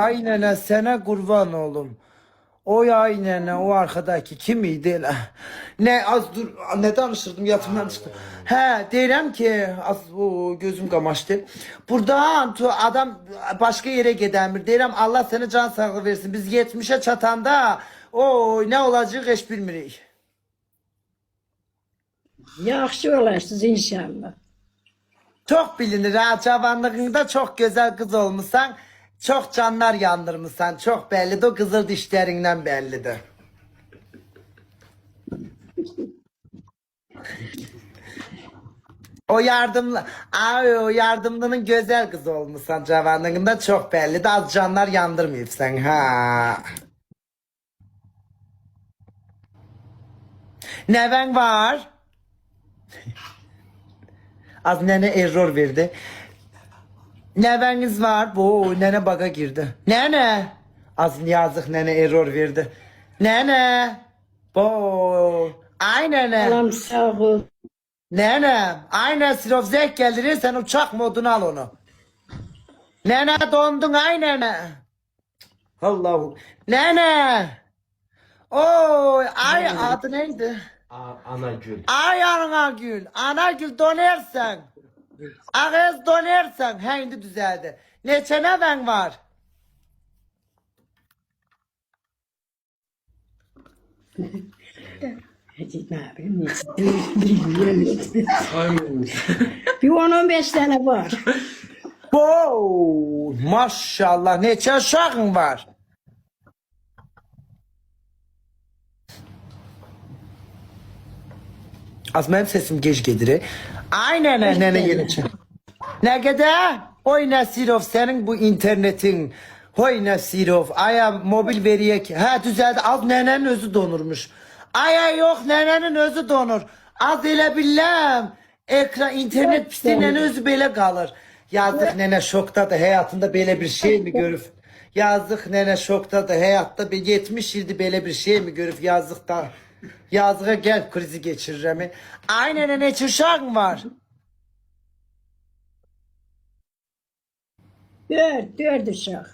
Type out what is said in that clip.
ay nene sana kurban oğlum. O ay nene o arkadaki kimiydi la? Ne az dur ne danışırdım yatımdan çıktı. He deyirəm ki az o gözüm kamaştı. Buradan adam başka yere gidemir. Deyirəm Allah seni can sağlığı versin. Biz 70'e çatanda o ne olacak hiç bilmirik. Yaxşı olarsınız inşallah. Çok bilinir ha cavanlığında çok güzel kız olmuşsan. Çok canlar yandırmışsan. Çok bellidir. O kızıl dişlerinden bellidir. O yardımlının güzel kız olmuşsan cavanlığında çok bellidir. Az canlar yandırmayıpsan ha. Neven var? Az nene error verdi. Neveniz var. Bu nene baga girdi. Nene. Az yazık nene error verdi. Nene. Bu. Ay nene. Salam sağ ol. Nene. Aynen Sirof zevk geldirir sen uçak moduna al onu. Nene dondun ay nene. Allah'ım. Nene. Oy ay adı neydi? Anagül. Ay Anagül. Anagül donersen. Ağız donersen. He indi düzeldi. Neçe neven var? Hadi ne yapayım? Bilmiyorum. Aynen. Bir 10-15 tane var. Wow, maşallah neçe uşağın var? Az benim sesim geç gelir. Aynen nene yeniçin. Ne kadar? Oy Nasirov senin bu internetin. Hoy Nasirov aya mobil veriyek. Ha düzeldi az nenenin özü donurmuş. Aya yok nenenin özü donur. Az ele bilmem. Ekran internet pisliğinin özü böyle kalır. Yazık nene şokta da hayatında böyle bir şey mi görüp. Yazık nene şokta da hayatta bir 70 yılda böyle bir şey mi görüp yazık da. Yazığa gel krizi geçirir mi? Aynen ne uşağın var? Dört uşaq.